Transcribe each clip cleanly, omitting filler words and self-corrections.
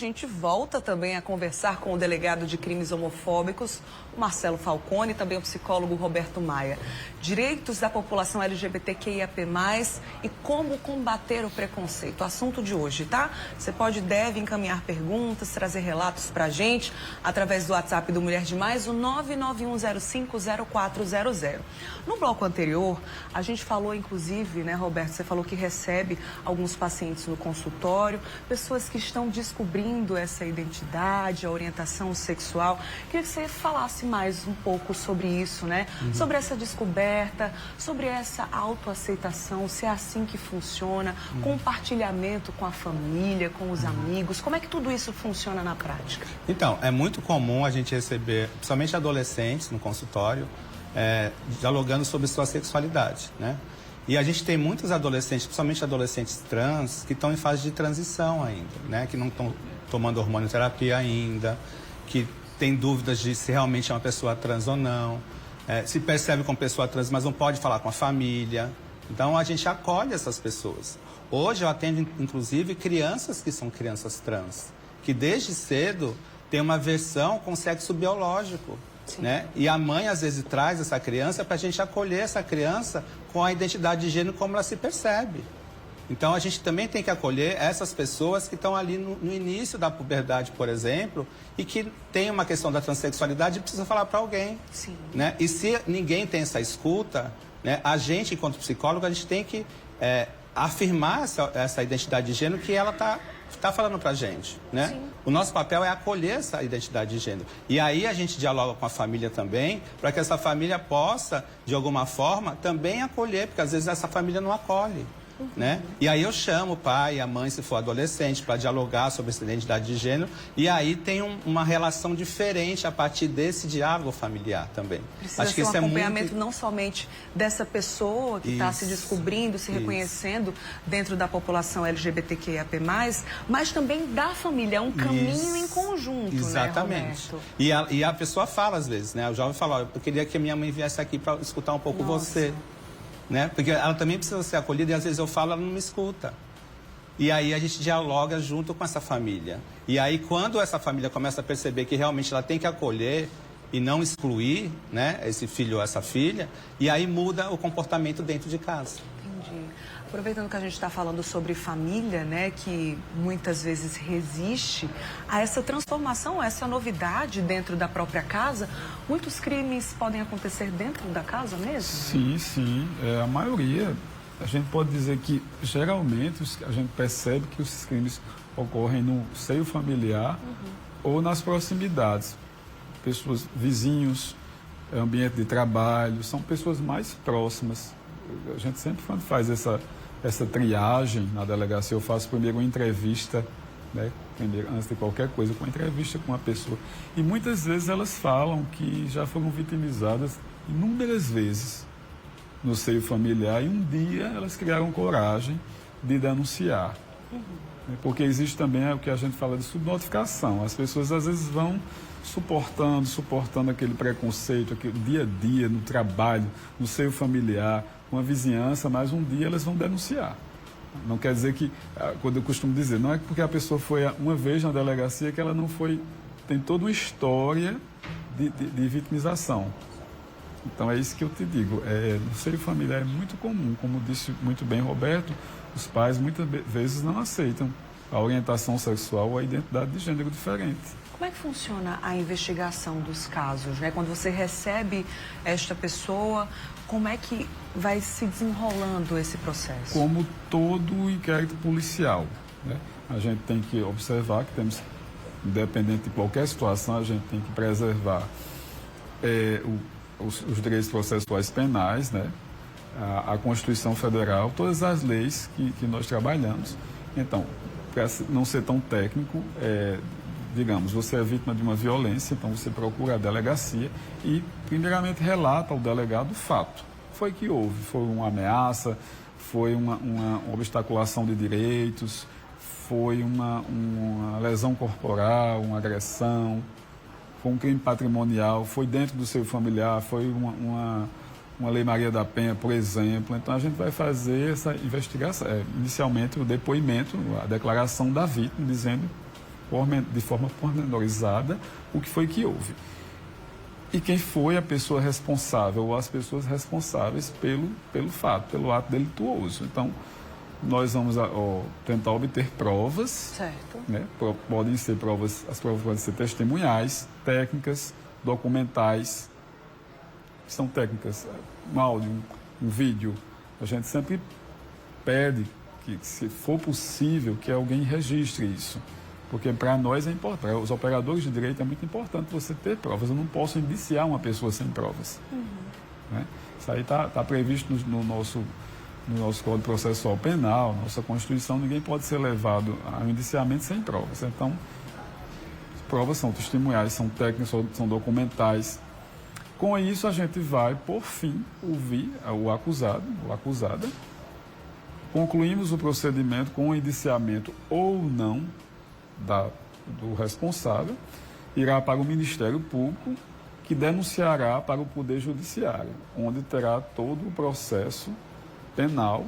gente volta também a conversar com o delegado de crimes homofóbicos, o Marcelo Falcone, e também o psicólogo Roberto Maia. Direitos da população LGBTQIAP+, e como combater o preconceito. O assunto de hoje, tá? Você deve encaminhar perguntas, trazer relatos pra gente, através do WhatsApp do Mulher de Mais, o 991050400. No bloco anterior, a gente falou, inclusive, né, Roberto, você falou que recebe alguns pacientes no consultório, pessoas que estão descobrindo essa identidade, a orientação sexual. Queria que você falasse mais um pouco sobre isso, né? Sobre essa descoberta, sobre essa autoaceitação, se é assim que funciona, compartilhamento com a família, com os amigos. Como é que tudo isso funciona na prática? Então, é muito comum a gente receber, principalmente adolescentes no consultório, dialogando sobre sua sexualidade, né? E a gente tem muitos adolescentes, principalmente adolescentes trans, que estão em fase de transição ainda, né? Que não estão tomando hormonioterapia ainda, que tem dúvidas de se realmente é uma pessoa trans ou não, se percebe como pessoa trans, mas não pode falar com a família. Então, a gente acolhe essas pessoas. Hoje, eu atendo, inclusive, crianças que são crianças trans, que desde cedo têm uma versão com sexo biológico. Né? E a mãe, às vezes, traz essa criança para a gente acolher essa criança com a identidade de gênero como ela se percebe. Então, a gente também tem que acolher essas pessoas que estão ali no início da puberdade, por exemplo, e que tem uma questão da transexualidade e precisa falar para alguém. Sim. Né? E se ninguém tem essa escuta, né, a gente, enquanto psicólogo, a gente tem que afirmar essa identidade de gênero que ela está falando pra gente, né? Sim. O nosso papel é acolher essa identidade de gênero. E aí a gente dialoga com a família também, para que essa família possa, de alguma forma, também acolher, porque às vezes essa família não acolhe. Né? E aí eu chamo o pai e a mãe, se for adolescente, para dialogar sobre essa identidade de gênero. E aí tem uma relação diferente a partir desse diálogo familiar também. Precisa ser um acompanhamento não somente dessa pessoa que está se descobrindo, se reconhecendo dentro da população LGBTQIAP+, mas também da família. É um caminho em conjunto, exatamente. Né, Roberto? E a pessoa fala às vezes, né? O jovem fala, eu queria que a minha mãe viesse aqui para escutar um pouco você. Né? Porque ela também precisa ser acolhida e às vezes eu falo, ela não me escuta. E aí a gente dialoga junto com essa família. E aí quando essa família começa a perceber que realmente ela tem que acolher e não excluir, né, esse filho ou essa filha, e aí muda o comportamento dentro de casa. Entendi. Aproveitando que a gente está falando sobre família, né, que muitas vezes resiste a essa transformação, a essa novidade dentro da própria casa, muitos crimes podem acontecer dentro da casa mesmo? Sim, sim. A maioria, a gente pode dizer que geralmente a gente percebe que os crimes ocorrem no seio familiar ou nas proximidades. Pessoas, vizinhos, ambiente de trabalho, são pessoas mais próximas. A gente sempre quando faz essa triagem na delegacia, eu faço primeiro uma entrevista, né, primeiro, antes de qualquer coisa, com uma entrevista com uma pessoa. E muitas vezes elas falam que já foram vitimizadas inúmeras vezes no seio familiar e um dia elas criaram coragem de denunciar. Porque existe também o que a gente fala de subnotificação. As pessoas às vezes vão suportando aquele preconceito, aquele dia a dia, no trabalho, no seio familiar, uma vizinhança, mas um dia elas vão denunciar. Não quer dizer que, quando eu costumo dizer, não é porque a pessoa foi uma vez na delegacia que ela não foi, tem toda uma história de vitimização. Então é isso que eu te digo, no seio familiar é muito comum, como disse muito bem Roberto, os pais muitas vezes não aceitam a orientação sexual ou a identidade de gênero diferente. Como é que funciona a investigação dos casos, né? Quando você recebe esta pessoa, como é que vai se desenrolando esse processo? Como todo inquérito policial, né? A gente tem que observar que temos, independente de qualquer situação, a gente tem que preservar os direitos processuais penais, né? A Constituição Federal, todas as leis que nós trabalhamos. Então, para não ser tão técnico, digamos, você é vítima de uma violência, então você procura a delegacia e, primeiramente, relata ao delegado o fato. Foi que houve, foi uma ameaça, foi uma obstaculação de direitos, foi uma lesão corporal, uma agressão, foi um crime patrimonial, foi dentro do seu familiar, foi uma Lei Maria da Penha, por exemplo. Então, a gente vai fazer essa investigação, inicialmente o depoimento, a declaração da vítima, dizendo de forma pormenorizada o que foi que houve. E quem foi a pessoa responsável ou as pessoas responsáveis pelo fato, pelo ato delituoso. Então, nós vamos tentar obter provas. Certo. Né? Podem ser provas, as provas podem ser testemunhais, técnicas, documentais. São técnicas, um áudio, um vídeo. A gente sempre pede que, se for possível, que alguém registre isso. Porque para nós é importante, os operadores de direito é muito importante você ter provas. Eu não posso indiciar uma pessoa sem provas. Né? Isso aí está previsto no nosso Código Processual Penal, nossa Constituição. Ninguém pode ser levado a um indiciamento sem provas. Então, as provas são testemunhais, são técnicas, são documentais. Com isso, a gente vai, por fim, ouvir o acusado ou acusada. Concluímos o procedimento com o indiciamento ou não do responsável, irá para o Ministério Público, que denunciará para o Poder Judiciário, onde terá todo o processo penal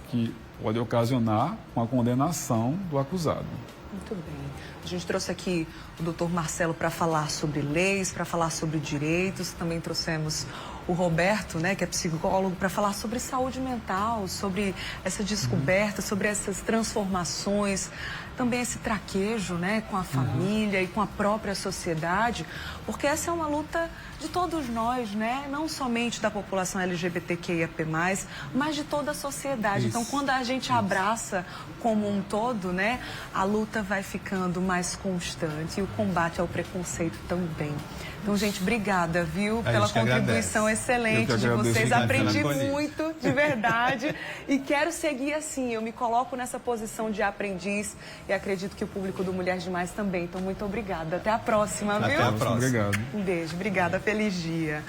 que pode ocasionar com a condenação do acusado. Muito bem. A gente trouxe aqui o doutor Marcelo para falar sobre leis, para falar sobre direitos. Também trouxemos o Roberto, né, que é psicólogo, para falar sobre saúde mental, sobre essa descoberta, sobre essas transformações, também esse traquejo, né, com a família e com a própria sociedade, porque essa é uma luta de todos nós, né, não somente da população LGBTQIAP+, mas de toda a sociedade. Então, quando a gente abraça como um todo, né, a luta vai ficando mais constante e o combate ao preconceito também. Então, gente, obrigada, viu, pela contribuição excelente de vocês. Aprendi muito, de verdade, e quero seguir assim. Eu me coloco nessa posição de aprendiz e acredito que o público do Mulher Demais também. Então, muito obrigada. Até a próxima, viu? Até a próxima. Obrigado. Um beijo. Obrigada. Feliz dia.